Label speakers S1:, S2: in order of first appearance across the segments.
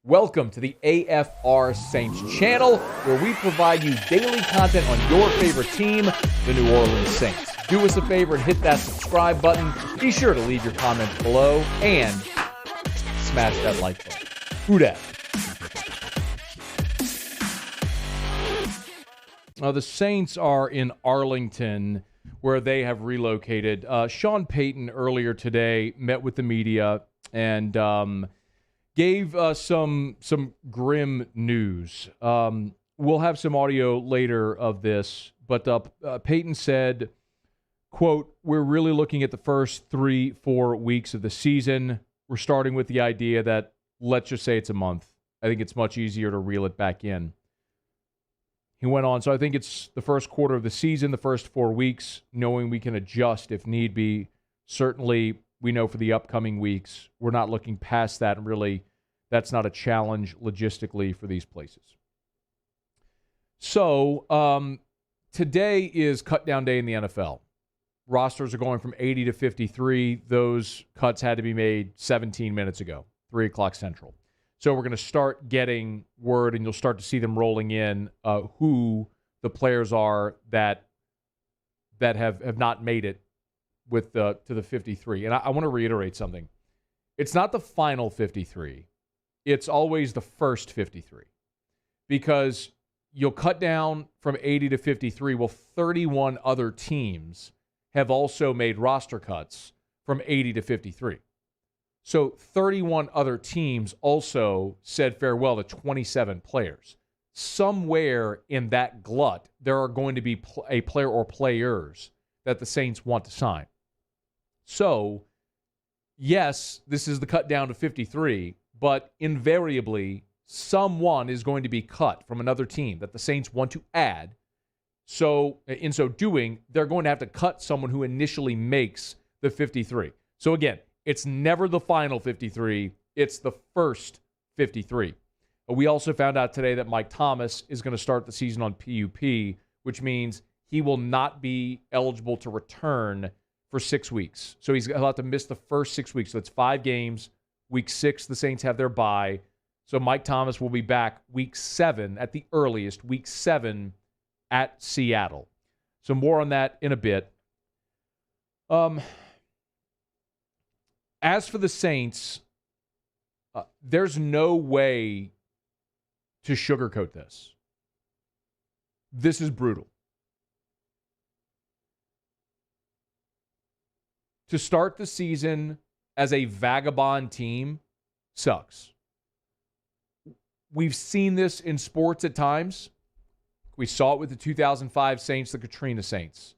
S1: Welcome to the AFR Saints channel, where we provide you daily content on your favorite team, the New Orleans Saints. Do us a favor and hit that subscribe button. Be sure to leave your comments below and smash that like button. Who dat? The Saints are in Arlington, where they have relocated. Sean Payton earlier today met with the media and gave some grim news. We'll have some audio later of this, but Payton said, quote, "We're really looking at the first 3-4 weeks of the season. We're starting with the idea that, let's just say it's a month. I think it's much easier to reel it back in." He went on, so I think it's the first quarter of the season, the first 4 weeks, knowing we can adjust if need be. Certainly, we know for the upcoming weeks, we're not looking past that, and really, that's not a challenge logistically for these places. So, today is cut-down day in the NFL. Rosters are going from 80 to 53. Those cuts had to be made 17 minutes ago, 3 o'clock Central. So we're going to start getting word, and you'll start to see them rolling in who the players are that have not made it with to the 53. And I want to reiterate something. It's not the final 53. It's always the first 53. Because you'll cut down from 80 to 53. Well, 31 other teams have also made roster cuts from 80 to 53. So 31 other teams also said farewell to 27 players. Somewhere in that glut, there are going to be a player or players that the Saints want to sign. So, yes, this is the cut down to 53, but invariably, someone is going to be cut from another team that the Saints want to add. So, in so doing, they're going to have to cut someone who initially makes the 53. So, again, it's never the final 53. It's the first 53. We also found out today that Mike Thomas is going to start the season on PUP, which means he will not be eligible to return for 6 weeks. So he's allowed to miss the first 6 weeks. So it's 5 games. Week 6, the Saints have their bye. So Mike Thomas will be back week 7 at the earliest, week 7 at Seattle. So more on that in a bit. As for the Saints, there's no way to sugarcoat this. This is brutal. To start the season as a vagabond team sucks. We've seen this in sports at times. We saw it with the 2005 Saints, the Katrina Saints.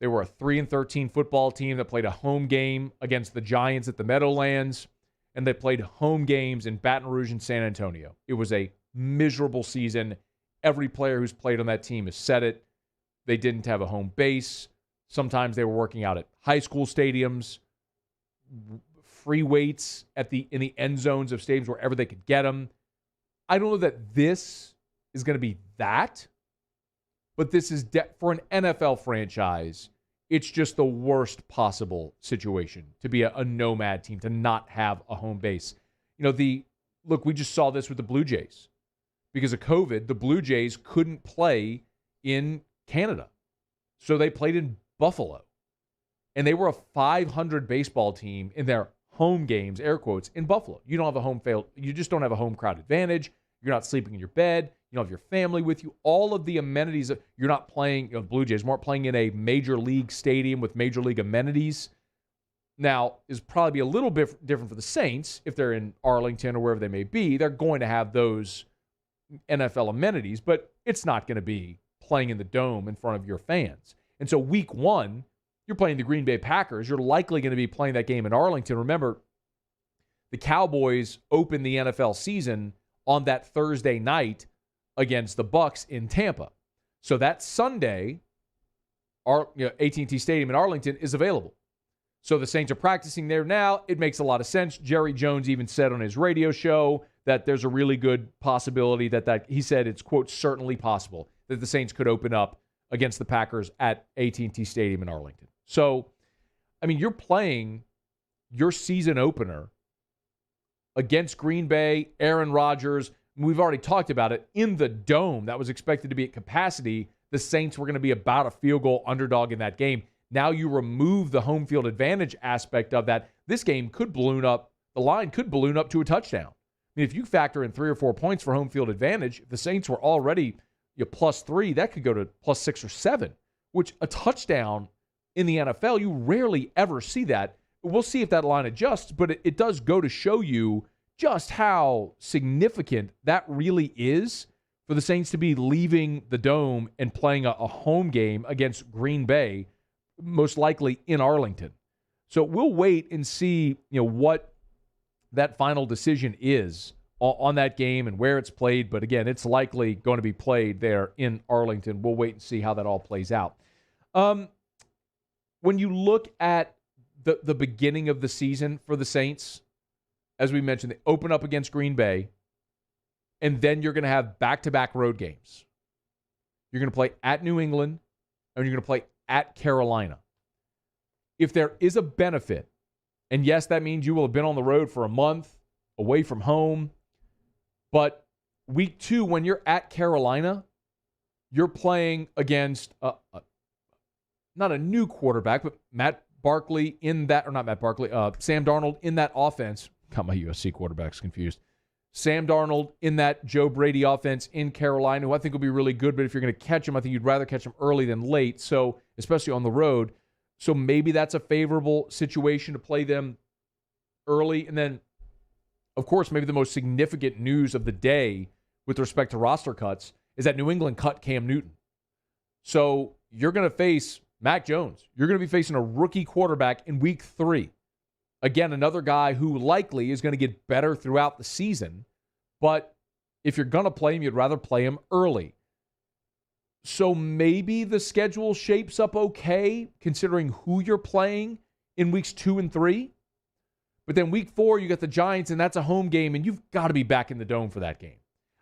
S1: They were a 3-13 football team that played a home game against the Giants at the Meadowlands, and they played home games in Baton Rouge and San Antonio. It was a miserable season. Every player who's played on that team has said it. They didn't have a home base. Sometimes they were working out at high school stadiums, free weights in the end zones of stadiums wherever they could get them. I don't know that this is going to be that. But this is, for an NFL franchise, it's just the worst possible situation to be a nomad team, to not have a home base. You know, look, we just saw this with the Blue Jays. Because of COVID, the Blue Jays couldn't play in Canada. So they played in Buffalo. And they were a 500 baseball team in their home games, air quotes, in Buffalo. You don't have a home field. You just don't have a home crowd advantage. You're not sleeping in your bed. You don't have your family with you. All of the amenities. You're not playing, the Blue Jays weren't playing in a major league stadium with major league amenities. Now, is probably be a little bit different for the Saints. If they're in Arlington or wherever they may be, they're going to have those NFL amenities, but it's not going to be playing in the dome in front of your fans. And so week 1, you're playing the Green Bay Packers. You're likely going to be playing that game in Arlington. Remember, the Cowboys opened the NFL season on that Thursday night against the Bucs in Tampa. So that Sunday, AT&T Stadium in Arlington is available. So the Saints are practicing there now. It makes a lot of sense. Jerry Jones even said on his radio show that there's a really good possibility that he said it's, quote, certainly possible that the Saints could open up against the Packers at AT&T Stadium in Arlington. So, I mean, you're playing your season opener against Green Bay, Aaron Rodgers. We've already talked about it. In the dome, that was expected to be at capacity. The Saints were going to be about a field goal underdog in that game. Now you remove the home field advantage aspect of that. This game could balloon up. The line could balloon up to a touchdown. I mean, if you factor in 3 or 4 points for home field advantage, if the Saints were already +3, that could go to +6 or 7, which a touchdown in the NFL, you rarely ever see that. We'll see if that line adjusts, but it does go to show you just how significant that really is for the Saints to be leaving the dome and playing a home game against Green Bay, most likely in Arlington. So we'll wait and see, what that final decision is on that game and where it's played. But again, it's likely going to be played there in Arlington. We'll wait and see how that all plays out. When you look at the beginning of the season for the Saints, as we mentioned, they open up against Green Bay, and then you're going to have back-to-back road games. You're going to play at New England, and you're going to play at Carolina. If there is a benefit, and yes, that means you will have been on the road for a month, away from home, but week 2, when you're at Carolina, you're playing against not a new quarterback, but Sam Darnold in that offense. Got my USC quarterbacks confused. Sam Darnold in that Joe Brady offense in Carolina, who I think will be really good, but if you're going to catch him, I think you'd rather catch him early than late, so especially on the road. So maybe that's a favorable situation to play them early. And then, of course, maybe the most significant news of the day with respect to roster cuts is that New England cut Cam Newton. So you're going to face Mac Jones. You're going to be facing a rookie quarterback in week 3. Again, another guy who likely is going to get better throughout the season. But if you're going to play him, you'd rather play him early. So maybe the schedule shapes up okay, considering who you're playing in weeks 2 and 3. But then week 4, you got the Giants, and that's a home game, and you've got to be back in the dome for that game.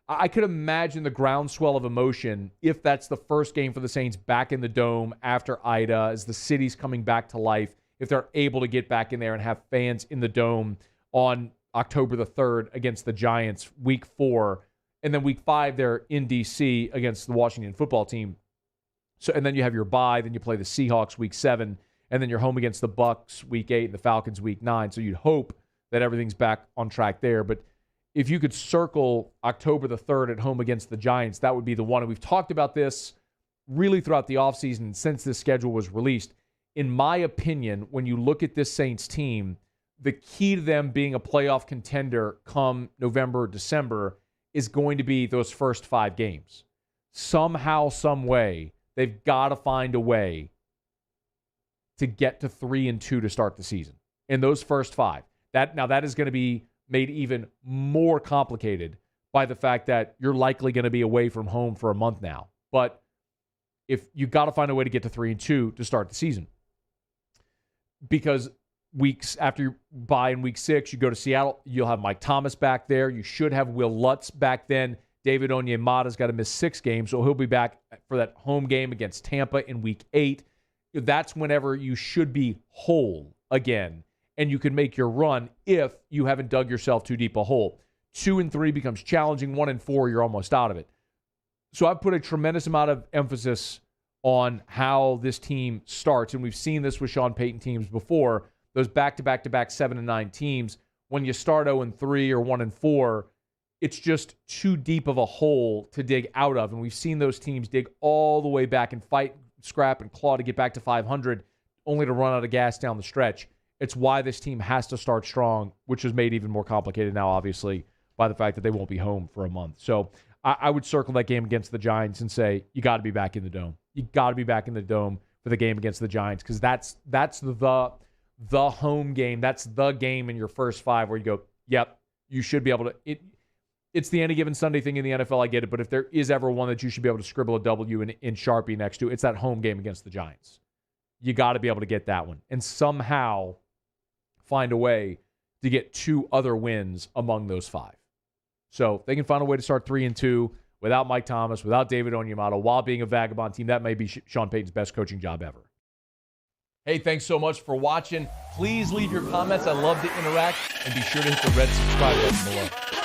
S1: I could imagine the groundswell of emotion if that's the first game for the Saints back in the dome after Ida, as the city's coming back to life, if they're able to get back in there and have fans in the dome on October the 3rd against the Giants, week 4. And then week 5, they're in D.C. against the Washington football team. So, and then you have your bye. Then you play the Seahawks week 7. And then you're home against the Bucs week 8 and the Falcons week 9. So you'd hope that everything's back on track there. But if you could circle October the 3rd at home against the Giants, that would be the one. And we've talked about this really throughout the offseason since this schedule was released. In my opinion, when you look at this Saints team, the key to them being a playoff contender come November, December is going to be those first 5 games. Somehow, some way, they've got to find a way to get to 3-2 to start the season in those first 5. That is going to be made even more complicated by the fact that you're likely going to be away from home for a month now. But if you've got to find a way to get to 3-2 to start the season, because weeks after you bye in week 6, you go to Seattle, you'll have Mike Thomas back there. You should have Will Lutz back then. David Onyemata's got to miss 6 games, so he'll be back for that home game against Tampa in week 8. That's whenever you should be whole again, and you can make your run if you haven't dug yourself too deep a hole. 2 and 3 becomes challenging. 1 and 4, you're almost out of it. So I've put a tremendous amount of emphasis on how this team starts, and we've seen this with Sean Payton teams before. Those back-to-back-to-back 7-9 teams, when you start 0-3 or 1-4, it's just too deep of a hole to dig out of. And we've seen those teams dig all the way back and fight, scrap, and claw to get back to 500, only to run out of gas down the stretch. It's why this team has to start strong, which is made even more complicated now, obviously, by the fact that they won't be home for a month. So I would circle that game against the Giants and say, you got to be back in the dome. You got to be back in the dome for the game against the Giants, because that's the home game. That's the game in your first 5 where you go, yep, you should be able to. It's the any given Sunday thing in the NFL, I get it, but if there is ever one that you should be able to scribble a W in Sharpie next to, it's that home game against the Giants. You got to be able to get that one and somehow find a way to get 2 other wins among those 5. So if they can find a way to start 3-2 without Mike Thomas, without David Onyemata, while being a vagabond team, that may be Sean Payton's best coaching job ever. Hey, thanks so much for watching. Please leave your comments. I love to interact. And be sure to hit the red subscribe button below.